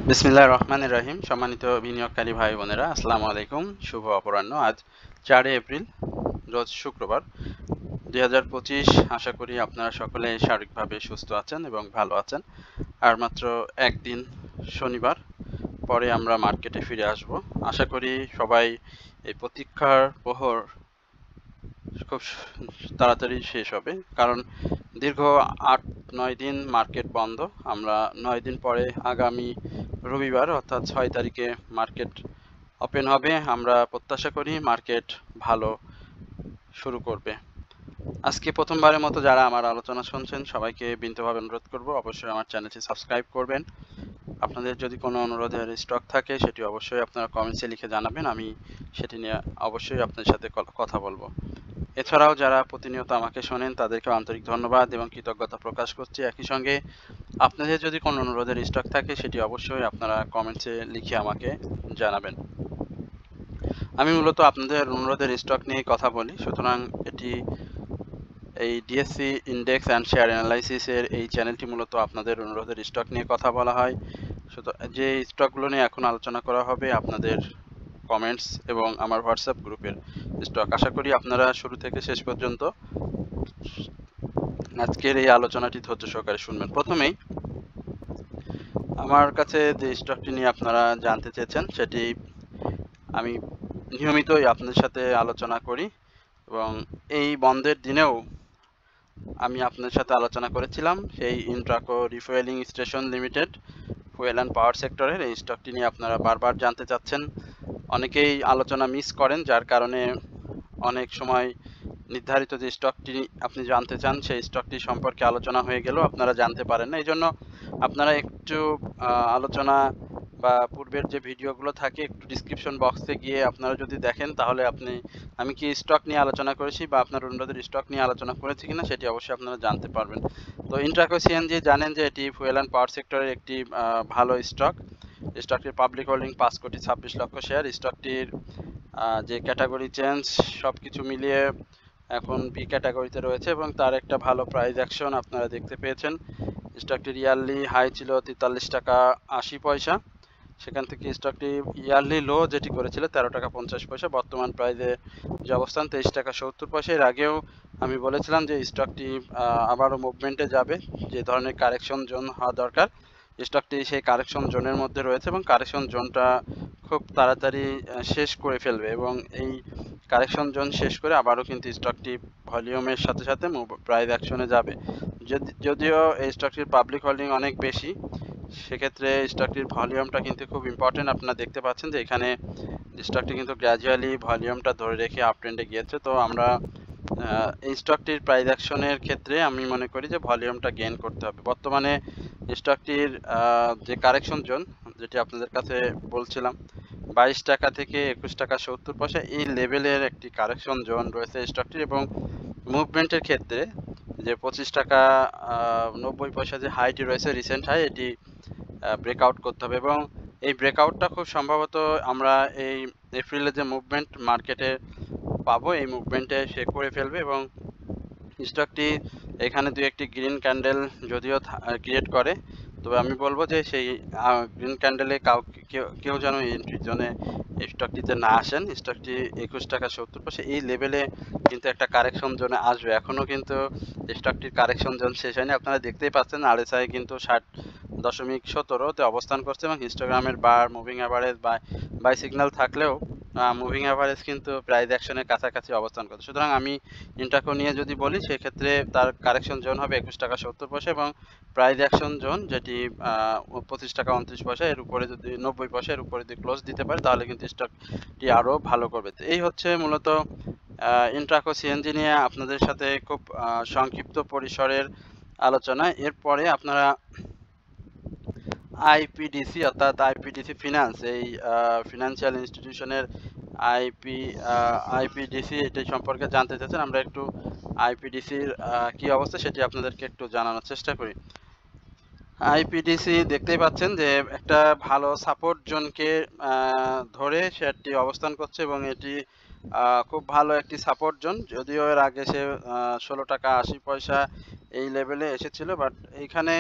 বিসমিল্লাহির রহমানির রহিম। সম্মানিত বিনিয়োগকারী ভাই বোনেরা, আসসালামু আলাইকুম। শুভ অপরাহ্ন। আজ 4 এপ্রিল, রোজ শুক্রবার 2025। আশা করি আপনারা সকলে শারীরিকভাবে সুস্থ আছেন এবং ভালো আছেন। আর মাত্র একদিন, শনিবার পরে আমরা মার্কেটে ফিরে আসব। আশা করি সবাই এই প্রতীক্ষার প্রহর খুব তাড়াতাড়ি শেষ হবে, কারণ দীর্ঘ 8-9 দিন মার্কেট বন্ধ। আমরা 9 দিন পরে আগামী রবিবার অর্থাৎ 6 তারিখে মার্কেট ওপেন হবে। আমরা প্রত্যাশা করি মার্কেট ভালো শুরু করবে। আজকে প্রথমবারের মতো যারা আমার আলোচনা শুনছেন সবাইকে বিনীতভাবে অনুরোধ করব, অবশ্যই আমার চ্যানেলটি সাবস্ক্রাইব করবেন। আপনাদের যদি কোনো অনুরোধের স্টক থাকে সেটি অবশ্যই আপনারা কমেন্টসে লিখে জানাবেন, আমি সেটি নিয়ে অবশ্যই আপনাদের সাথে কথা বলবো। এছাড়াও যারা প্রতিনিয়ত আমাকে শোনেন তাদেরকে আন্তরিক ধন্যবাদ এবং কৃতজ্ঞতা প্রকাশ করছি। একই সঙ্গে আপনাদের যদি কোনো অনুরোধের স্টক থাকে সেটি অবশ্যই আপনারা কমেন্টসে লিখে আমাকে জানাবেন। আমি মূলত আপনাদের অনুরোধের স্টক নিয়ে কথা বলি, সুতরাং এটি এই ডিএসসি ইন্ডেক্স অ্যান্ড শেয়ার অ্যানালাইসিসের এই চ্যানেলটি মূলত আপনাদের অনুরোধের স্টক নিয়ে কথা বলা হয়। যে স্টকগুলো নিয়ে এখন আলোচনা করা হবে আপনাদের কমেন্টস এবং আমার হোয়াটসঅ্যাপ গ্রুপের স্টক। আশা করি আপনারা শুরু থেকে শেষ পর্যন্ত আজকের এই আলোচনাটি ধৈর্য সহকারে শুনবেন। প্রথমেই আমার কাছে যে স্টকটি নিয়ে আপনারা জানতে চেয়েছেন সেটি আমি নিয়মিতই আপনাদের সাথে আলোচনা করি এবং এই বন্ধের দিনেও আমি আপনাদের সাথে আলোচনা করেছিলাম সেই Intraco refuelling station limited, fuel and power সেক্টরের এই স্টকটি নিয়ে আপনারা বারবার জানতে চাচ্ছেন। অনেকেই আলোচনা মিস করেন, যার কারণে অনেক সময় নির্ধারিত যে স্টকটি আপনি জানতে চান সেই স্টকটি সম্পর্কে আলোচনা হয়ে গেলেও আপনারা জানতে পারেন না। এই জন্য আপনারা একটু আলোচনা বা পূর্বের যে ভিডিওগুলো থাকে একটু ডিসক্রিপশন বক্সে গিয়ে আপনারা যদি দেখেন তাহলে আমি কি স্টক নিয়ে আলোচনা করেছি বা আপনার অনুরোধের স্টক নিয়ে আলোচনা করেছি কিনা সেটি অবশ্যই আপনারা জানতে পারবেন। তো ইন্ট্রাকো সিএনজি জানেন যে এটি ফুয়েল অ্যান্ড পাওয়ার সেক্টরের একটি ভালো স্টক। স্টকটির পাবলিক হোল্ডিং 5,26,00,000 শেয়ার। স্টকটির যে ক্যাটাগরি চেঞ্জ সব কিছু মিলিয়ে এখন বি ক্যাটাগরিতে রয়েছে এবং তার একটা ভালো প্রাইস অ্যাকশন আপনারা দেখতে পেয়েছেন। স্টকটির ইয়ারলি হাই ছিল 43 টাকা 80 পয়সা, সেখান থেকে স্টকটি ইয়ারলি লো যেটি করেছিল 13 টাকা 50 পয়সা। বর্তমান প্রাইসে যে অবস্থান 23 টাকা 70 পয়সা। এর আগেও আমি বলেছিলাম যে স্টকটি আবারও মুভমেন্টে যাবে, যে ধরনের কারেকশন জোন হওয়া দরকার স্টকটি সেই কারেকশন জোনের মধ্যে রয়েছে এবং কারেকশন জোনটা খুব তাড়াতাড়ি শেষ করে ফেলবে এবং এই কারেকশন জোন শেষ করে আবারও কিন্তু স্টকটি ভলিউমের সাথে সাথে প্রাইস অ্যাকশনে যাবে। যদিও এই স্টকটির পাবলিক হোল্ডিং অনেক বেশি, সেক্ষেত্রে স্টকটির ভলিউমটা কিন্তু খুব ইম্পর্টেন্ট। আপনারা দেখতে পাচ্ছেন যে এখানে স্টকটি কিন্তু গ্র্যাজুয়ালি ভলিউমটা ধরে রেখে আপ ট্রেন্ডে গিয়েছে। তো আমরা এই স্টকটির প্রাইস অ্যাকশনের ক্ষেত্রে আমি মনে করি যে ভলিউমটা গেইন করতে হবে। বর্তমানে স্টকটির যে কারেকশন জোন যেটি আপনাদের কাছে বলছিলাম 22 টাকা থেকে 21 টাকা 70 পয়সা, এই লেভেলের একটি কারেকশন জোন রয়েছে স্টকটির এবং মুভমেন্টের ক্ষেত্রে যে 25 টাকা 90 পয়সা যে হাইটি রয়েছে রিসেন্ট হাই, এটি ব্রেকআউট করতে হবে এবং এই ব্রেকআউটটা খুব সম্ভবত আমরা এই এপ্রিলে যে মুভমেন্ট মার্কেটে পাবো এই মুভমেন্টে সে করে ফেলবে এবং স্টকটি এখানে দুই একটি গ্রিন ক্যান্ডেল যদিও ক্রিয়েট করে, তবে আমি বলবো যে সেই গ্রিন ক্যান্ডেলে কেউ যেন এন্ট্রি জোনে স্টকটিতে না আসেন। স্টকটি 21 টাকা 70 পয়সা এই লেভেলে কিন্তু একটা কারেকশন জোনে আসবে। এখনও কিন্তু স্টকটির কারেকশন জোন শেষ হয়নি। আপনারা দেখতেই পাচ্ছেন আরএসআই কিন্তু 60.17-তে অবস্থান করছে এবং হিস্টোগ্রামের বার মুভিং অ্যাভারেজ বাই সিগন্যাল থাকলেও মুভিং অ্যাভারেজ কিন্তু প্রাইস অ্যাকশনের কাছাকাছি অবস্থান করছে। সুতরাং আমি ইন্ট্রাকো নিয়ে যদি বলি সেক্ষেত্রে তার কারেকশন জোন হবে 21 টাকা 70 পয়সা এবং প্রাইস অ্যাকশন জোন যেটি 25 টাকা 29 পয়সা, এর উপরে যদি 90 পয়সা এর উপরে যদি ক্লোজ দিতে পারে তাহলে কিন্তু স্টকটি আরও ভালো করবে। তো এই হচ্ছে মূলত ইন্ট্রাকো সিএনজি নিয়ে আপনাদের সাথে খুব সংক্ষিপ্ত পরিসরের আলোচনা। এরপরে আপনারা আইপিডিসি অর্থাৎ আইপিডিসি ফিনান্স, এই ফিনান্সিয়াল ইনস্টিটিউশনের আইপিডিসি এটি সম্পর্কে জানতে চাচ্ছেন। আমরা একটু আইপিডিসির কি অবস্থা সেটি আপনাদেরকে একটু জানানোর চেষ্টা করি। আইপিডিসি দেখতেই পাচ্ছেন যে একটা ভালো সাপোর্ট জোনকে ধরে সেটি অবস্থান করছে এবং এটি খুব ভালো একটি সাপোর্ট জোন। যদিও এর আগে সে 16 টাকা 80 পয়সা এই লেভেলে এসেছিল, বাট এইখানে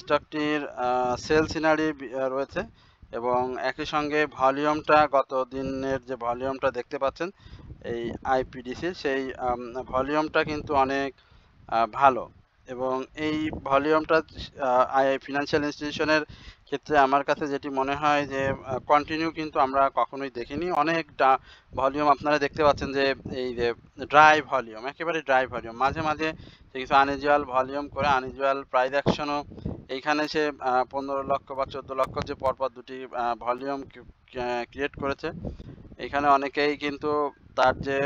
স্টকটির সেল সিনারি রয়েছে এবং একই সঙ্গে ভলিউমটা গত দিনের যে ভলিউমটা দেখতে পাচ্ছেন এই আইপিডিসির সেই ভলিউমটা কিন্তু অনেক ভালো এবং এই ভলিউমটা ফিনান্সিয়াল ইনস্টিটিউশনের ক্ষেত্রে আমার কাছে যেটি মনে হয় যে কন্টিনিউ কিন্তু আমরা কখনোই দেখিনি। অনেক ভলিউম আপনারা দেখতে পাচ্ছেন যে এই যে ড্রাই ভলিউম, একেবারে ড্রাই ভলিউম, মাঝে মাঝে সে কিছু আনইউজুয়াল ভলিউম করে আনইউজুয়াল প্রাইস অ্যাকশনও এইখানে সে 15 লক্ষ বা 14 লক্ষ যে পরপর দুটি ভলিউম ক্রিয়েট করেছে। এখানে অনেকেই কিন্তু তার যে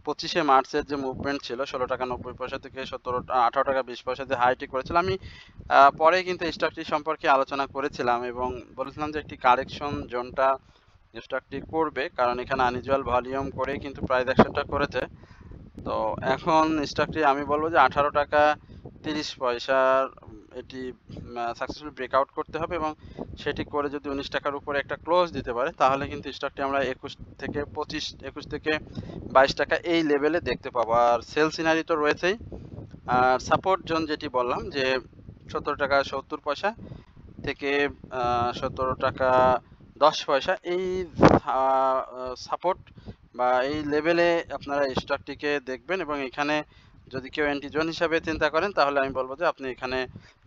25শে মার্চের যে মুভমেন্ট ছিল 16 টাকা 90 পয়সা থেকে 18 টাকা 20 পয়সা যে হাইটি করেছিল, আমি পরে কিন্তু স্টকটি সম্পর্কে আলোচনা করেছিলাম এবং বলেছিলাম যে একটি কারেকশন জোনটা স্টকটি করবে, কারণ এখানে আনইউজুয়াল ভলিউম করেই কিন্তু প্রাইস অ্যাকশনটা করেছে। তো এখন স্টকটি আমি বলবো যে 18 টাকা 30 পয়সার এটি সাকসেসফুল ব্রেকআউট করতে হবে এবং সেটি করে যদি 19 টাকার উপরে একটা ক্লোজ দিতে পারে তাহলে কিন্তু স্টকটি আমরা 21 থেকে 22 টাকা এই লেভেলে দেখতে পাবো। আর সেল সিনারি তো রয়েছেই, আর সাপোর্ট জোন যেটি বললাম যে 17 টাকা 70 পয়সা থেকে 17 টাকা 10 পয়সা এই সাপোর্ট বা এই লেভেলে আপনারা স্টকটিকে দেখবেন এবং এখানে যদি কেউ এন্ট্রি জোন হিসাবে চিন্তা করেন তাহলে আমি বলবো যে আপনি এখানে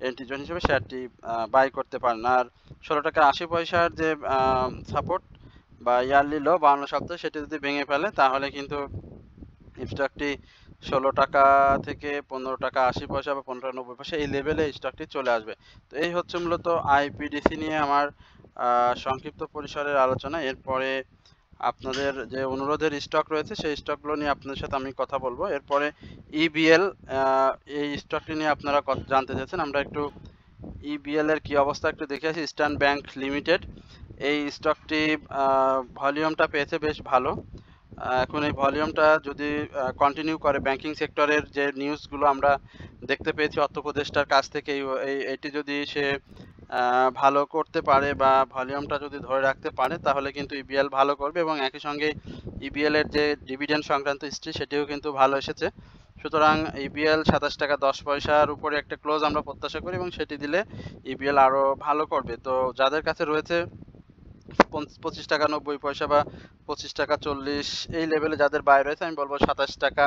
এন্ট্রি জোন হিসেবে শেয়ারটি বাই করতে পারেন। আর 16 টাকা 80 পয়সার যে সাপোর্ট বা ইয়ারলি লো 52 সপ্তাহ সেটি যদি ভেঙে ফেলে তাহলে কিন্তু স্টকটি 16 টাকা থেকে 15 টাকা 80 পয়সা বা 15 টাকা 90 পয়সা এই লেভেলে স্টকটি চলে আসবে। তো এই হচ্ছে মূলত আইপিডিসি নিয়ে আমার সংক্ষিপ্ত পরিসরের আলোচনা। এরপরে আপনাদের যে অনুরোধের স্টক রয়েছে সেই স্টকগুলো নিয়ে আপনাদের সাথে আমি কথা বলবো। এরপরে ইবিএল, এই স্টকটি নিয়ে আপনারা জানতে চাইছেন, আমরা একটু ইবিএল এর কি অবস্থা একটু দেখে আসি। ইস্টার্ন ব্যাংক লিমিটেড, এই স্টকটি ভলিউমটা পেয়েছে বেশ ভালো। এখন এই ভলিউমটা যদি কন্টিনিউ করে, ব্যাংকিং সেক্টরের যে নিউজগুলো আমরা দেখতে পেয়েছি অর্থ উপদেষ্টার কাছ থেকে, এটি যদি সে ভালো করতে পারে বা ভলিউমটা যদি ধরে রাখতে পারে তাহলে কিন্তু ইবিএল ভালো করবে এবং একই সঙ্গে ইবিএল এর যে ডিভিডেন্ড সংক্রান্ত হিস্ট্রি সেটিও কিন্তু ভালো এসেছে। সুতরাং ইবিএল 27 টাকা 10 পয়সার উপরে একটা ক্লোজ আমরা প্রত্যাশা করি এবং সেটি দিলে ইবিএল আরও ভালো করবে। তো যাদের কাছে রয়েছে 25 টাকা 90 পয়সা বা 25 টাকা 40 এই লেভেলে যাদের বাই রয়েছে, আমি বলবো 27 টাকা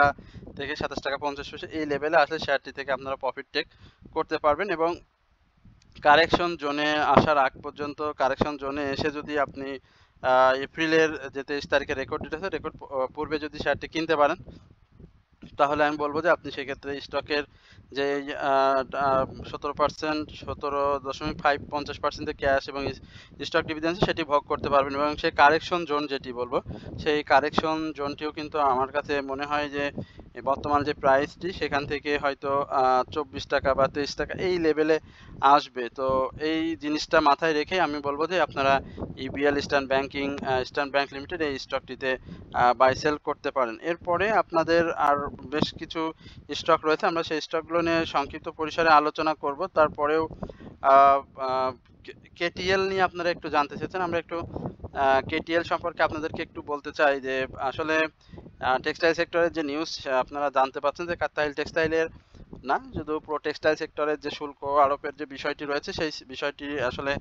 থেকে 27 টাকা 50 পয়সা এই লেভেলে আসলে শেয়ারটি থেকে আপনারা প্রফিট টেক করতে পারবেন এবং কারেকশন জোনে আসার আগ পর্যন্ত, কারেকশন জোনে এসে যদি আপনি এপ্রিলের যে 23 তারিখে রেকর্ড ডেট আছে, রেকর্ড পূর্বে যদি শেয়ারটি কিনতে পারেন তাহলে আমি বলবো যে আপনি সেক্ষেত্রে স্টকের যে 17%, 17.5-50% ক্যাশ এবং স্টক ডিভিডেন্ড সেটি ভোগ করতে পারবেন এবং সেই কারেকশন জোন যেটি বলবো সেই কারেকশন জোনটিও কিন্তু আমার কাছে মনে হয় যে বর্তমান যে প্রাইসটি সেখান থেকে হয়তো 24 টাকা বা 23 টাকা এই লেভেলে আসবে। তো এই জিনিসটা মাথায় রেখে আমি বলবো যে আপনারা ইবিএল ইস্টার্ন ব্যাংক লিমিটেড এই স্টকটিতে বাই সেল করতে পারেন। এরপরে আপনাদের আর বেশ কিছু স্টক রয়েছে, আমরা সেই স্টকগুলো নিয়ে সংক্ষিপ্ত পরিসরে আলোচনা করব। তারপরেও কেটিএল নিয়ে আপনারা একটু জানতে চেয়েছেন, আমরা একটু কেটিএল সম্পর্কে আপনাদেরকে একটু বলতে চাই যে আসলে টেক্সটাইল সেক্টরের যে নিউজ আপনারা জানতে পাচ্ছেন যে কাতাইল টেক্সটাইলের না, শুধু প্রো টেক্সটাইল সেক্টরের যে শুল্ক আরোপের যে বিষয়টি রয়েছে সেই বিষয়টি আসলে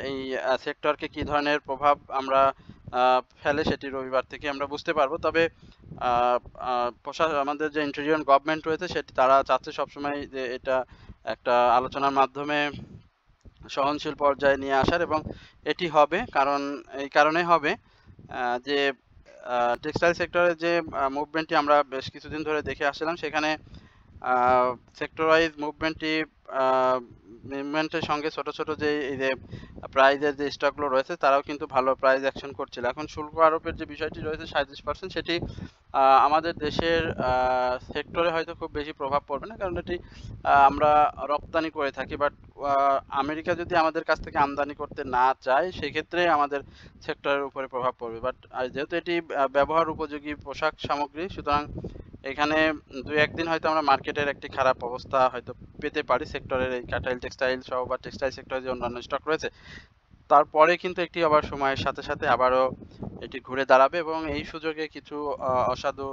এই সেক্টরকে কি ধরনের প্রভাব আমরা ফেলে সেটি রবিবার থেকে আমরা বুঝতে পারবো। তবে আমাদের যে ইন্টেরিয়র গভর্নমেন্ট রয়েছে সেটি তারা চাচ্ছে সবসময় যে এটা একটা আলোচনার মাধ্যমে সহনশীল পর্যায়ে নিয়ে আসার এবং এটি হবে, কারণ এই কারণে হবে যে টেক্সটাইল সেক্টরের যে মুভমেন্টটি আমরা বেশ কিছুদিন ধরে দেখে আসছিলাম সেখানে সেক্টর ওয়াইজ মুভমেন্টের সঙ্গে ছোট ছোট যে এই যে প্রাইজের যে স্টকগুলো রয়েছে তারাও কিন্তু ভালো প্রাইজ অ্যাকশন করছিল। এখন শুল্ক আরোপের যে বিষয়টি রয়েছে 37%, সেটি আমাদের দেশের সেক্টরে হয়তো খুব বেশি প্রভাব পড়বে না, কারণ এটি আমরা রপ্তানি করে থাকি। বাট আমেরিকা যদি আমাদের কাছ থেকে আমদানি করতে না চায় সেক্ষেত্রে আমাদের সেক্টরের উপরে প্রভাব পড়বে। বাট যেহেতু এটি ব্যবহার উপযোগী পোশাক সামগ্রী, সুতরাং এখানে 2-1 দিন হয়তো আমরা মার্কেটের একটি খারাপ অবস্থা হয়তো পেতে পারি সেক্টরের, এই কাটাইল টেক্সটাইল সহ বা টেক্সটাইল সেক্টরের যে অন্যান্য স্টক রয়েছে। তারপরে কিন্তু একটি আবার সময়ের সাথে সাথে আবারও এটি ঘুরে দাঁড়াবে এবং এই সুযোগে কিছু অসাধু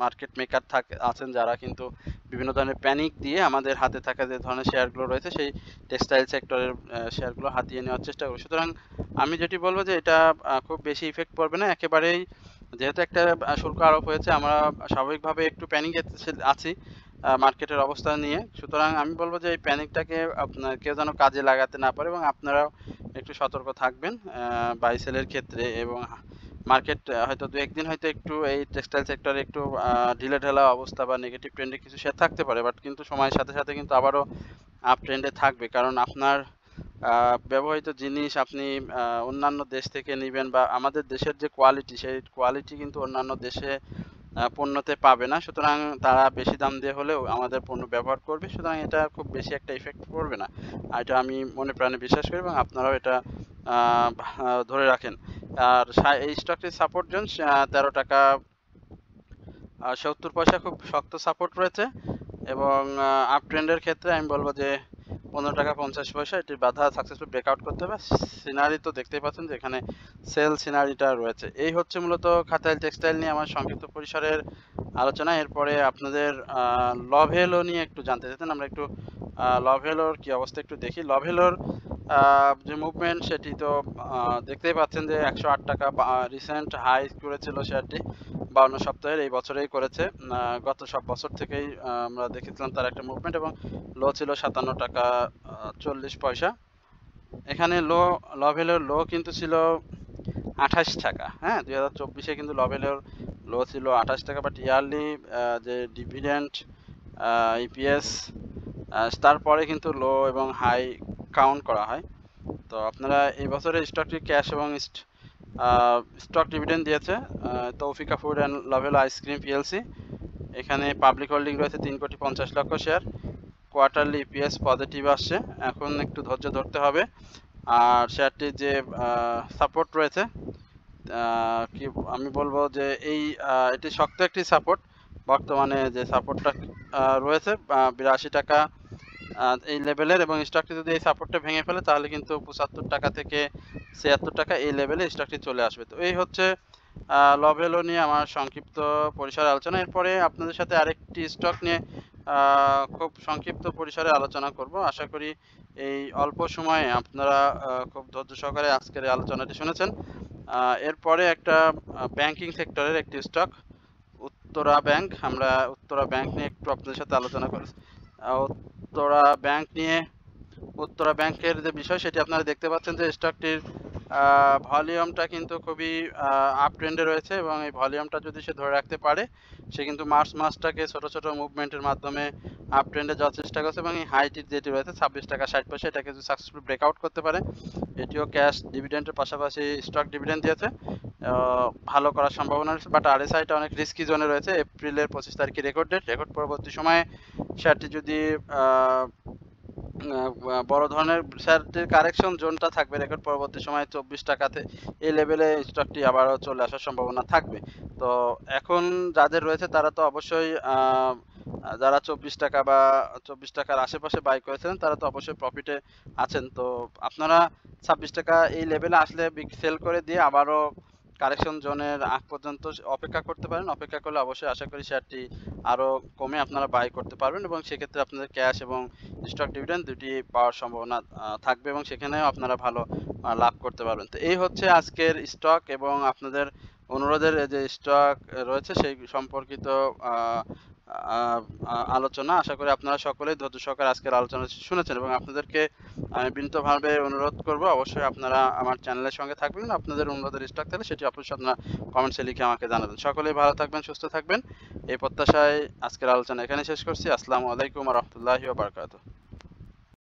মার্কেট মেকার আছেন যারা কিন্তু বিভিন্ন ধরনের প্যানিক দিয়ে আমাদের হাতে থাকা যে ধরনের শেয়ারগুলো রয়েছে সেই টেক্সটাইল সেক্টরের শেয়ারগুলো হাতিয়ে নেওয়ার চেষ্টা করবে। সুতরাং আমি যেটি বলবো যে এটা খুব বেশি ইফেক্ট পড়বে না, একেবারেই যেহেতু একটা শুল্ক আরোপ হয়েছে আমরা স্বাভাবিকভাবে একটু প্যানিকে আছি মার্কেটের অবস্থা নিয়ে। সুতরাং আমি বলবো যে এই প্যানিকটাকে আপনার কেউ যেন কাজে লাগাতে না পারে এবং আপনারাও একটু সতর্ক থাকবেন বাই সেলের ক্ষেত্রে। এবং মার্কেট হয়তো দু একদিন হয়তো একটু এই টেক্সটাইল সেক্টরে একটু ঢিলে ঢালা অবস্থা বা নেগেটিভ ট্রেন্ডে কিছু শেয়ার থাকতে পারে, বাট কিন্তু সময়ের সাথে সাথে কিন্তু আবারও আপ ট্রেন্ডে থাকবে, কারণ আপনার ব্যবহৃত জিনিস আপনি অন্যান্য দেশ থেকে নেবেন বা আমাদের দেশের যে কোয়ালিটি সেই কোয়ালিটি কিন্তু অন্যান্য দেশে পণ্যতে পাবে না। সুতরাং তারা বেশি দাম দিয়ে হলেও আমাদের পণ্য ব্যবহার করবে, সুতরাং এটা খুব বেশি একটা ইফেক্ট পড়বে না। আর এটা আমি মনে প্রাণে বিশ্বাস করি এবং আপনারাও এটা ধরে রাখেন। আর এই স্টকটির সাপোর্ট জোন 13 টাকা 70 পয়সা খুব শক্ত সাপোর্ট রয়েছে এবং আপ ট্রেন্ডের ক্ষেত্রে আমি বলবো যে 15 টাকা 50 পয়সা এটির বাধা সাকসেসফুল ব্রেকআউট করতে হবে। সিনারি তো দেখতেই পাচ্ছেন যে এখানে সেল সিনারিটা রয়েছে। এই হচ্ছে মূলত খাতাইল টেক্সটাইল নিয়ে আমার সংক্ষিপ্ত পরিসরের আলোচনা। এরপরে আপনাদের লভেলো নিয়ে একটু জানতে চাইতেন, আমরা একটু লভেলোর কি অবস্থা একটু দেখি। লভেলোর যে মুভমেন্ট সেটি তো দেখতেই পাচ্ছেন যে 108 টাকা রিসেন্ট হাই করেছিল শেয়ারটি 52 সপ্তাহের, এই বছরেই করেছে। গত সব বছর থেকেই আমরা দেখেছিলাম তার একটা মুভমেন্ট এবং লো ছিল 57 টাকা 40 পয়সা। এখানে লভেলোর লো কিন্তু ছিল 28 টাকা। হ্যাঁ, 2024-এ কিন্তু লভেলোর লো ছিল 28 টাকা, বাট ইয়ারলি যে ডিভিডেন্ড ইপিএস তারপরে কিন্তু লো এবং হাই কাউন্ট করা হয়। তো আপনারা এই বছরের স্টকটি ক্যাশ এবং স্টক ডিভিডেন্ড দিয়েছে Taufika food and Lovello ice cream PLC. এখানে পাবলিক হোল্ডিং রয়েছে 3,50,00,000 শেয়ার। কোয়ার্টারলি ইপিএস পজিটিভ আসছে, এখন একটু ধৈর্য ধরতে হবে। আর শেয়ারটির যে সাপোর্ট রয়েছে কি আমি বলবো যে এটি শক্ত একটি সাপোর্ট। বর্তমানে যে সাপোর্টটা রয়েছে 82 টাকা এই লেভেলের, এবং স্টকটি যদি এই সাপোর্টটা ভেঙে ফেলে তাহলে কিন্তু 75 টাকা থেকে 76 টাকা এই লেভেলে স্টকটি চলে আসবে। তো এই হচ্ছে লভেলো নিয়ে আমার সংক্ষিপ্ত পরিসরে আলোচনা। এরপরে আপনাদের সাথে আরেকটি স্টক নিয়ে খুব সংক্ষিপ্ত পরিসরে আলোচনা করব। আশা করি এই অল্প সময়ে আপনারা খুব ধৈর্য সহকারে আজকের এই আলোচনাটি শুনেছেন। এরপরে একটা ব্যাংকিং সেক্টরের একটি স্টক উত্তরা ব্যাংক। আমরা উত্তরা ব্যাংক নিয়ে একটু আপনাদের সাথে আলোচনা করি। উত্তরা ব্যাংকের যে বিষয় সেটি আপনারা দেখতে পাচ্ছেন যে স্টকটির ভলিউমটা কিন্তু খুবই আপ ট্রেন্ডে রয়েছে এবং এই ভলিউমটা যদি সে ধরে রাখতে পারে সে কিন্তু মার্চ মাসটাকে ছোট ছোট মুভমেন্টের মাধ্যমে আপ ট্রেন্ডে যাওয়ার চেষ্টা করছে এবং এই হাইটি যেটি রয়েছে 26 টাকা 60 পয়সা এটাকে যদি সাকসেসফুল ব্রেকআউট করতে পারে এটিও ক্যাশ ডিভিডেন্ডের পাশাপাশি স্টক ডিভিডেন্ড দিয়েছে, ভালো করার সম্ভাবনা রয়েছে। বাট আরএসআইটা অনেক রিস্কি জোনে রয়েছে। এপ্রিলের 25 তারিখে রেকর্ড ডেট, রেকর্ড পরবর্তী সময়ে শেয়ারটি যদি বড় ধরনের শেয়ারটির কারেকশন জোনটা থাকবে রেকর্ড পরবর্তী সময়ে 24 টাকাতে এই লেভেলে স্টকটি আবারও চলে আসার সম্ভাবনা থাকবে। তো এখন যাদের রয়েছে তারা তো অবশ্যই যারা 24 টাকা বা 24 টাকার আশেপাশে বাই করেছেন তারা তো অবশ্যই প্রফিটে আছেন। তো আপনারা 26 টাকা এই লেভেলে আসলে সেল করে দিয়ে আবারও কারেকশন জোনের আগ পর্যন্ত অপেক্ষা করতে পারেন। অপেক্ষা করলে অবশ্যই আশা করি শেয়ারটি আরও কমে আপনারা বাই করতে পারবেন এবং সেক্ষেত্রে আপনাদের ক্যাশ এবং স্টক ডিভিডেন্ড দুটি পাওয়ার সম্ভাবনা থাকবে এবং সেখানেও আপনারা ভালো লাভ করতে পারবেন। তো এই হচ্ছে আজকের স্টক এবং আপনাদের অনুরোধের যে স্টক রয়েছে সেই সম্পর্কিত আলোচনা। আশা করি আপনারা সকলেই ধৈর্য সহকারে আজকের আলোচনা শুনেছেন এবং আপনাদেরকে আমি বিনীতভাবে অনুরোধ করব অবশ্যই আপনারা আমার চ্যানেলের সঙ্গে থাকবেন। আপনাদের অনুরোধের স্টক থাকলে সেটি অবশ্যই আপনারা কমেন্টসে লিখে আমাকে জানাবেন। সকলেই ভালো থাকবেন, সুস্থ থাকবেন এই প্রত্যাশায় আজকের আলোচনা এখানে শেষ করছি। আসসালামু আলাইকুম ওয়া রাহমাতুল্লাহি ওয়া বারাকাতুহু।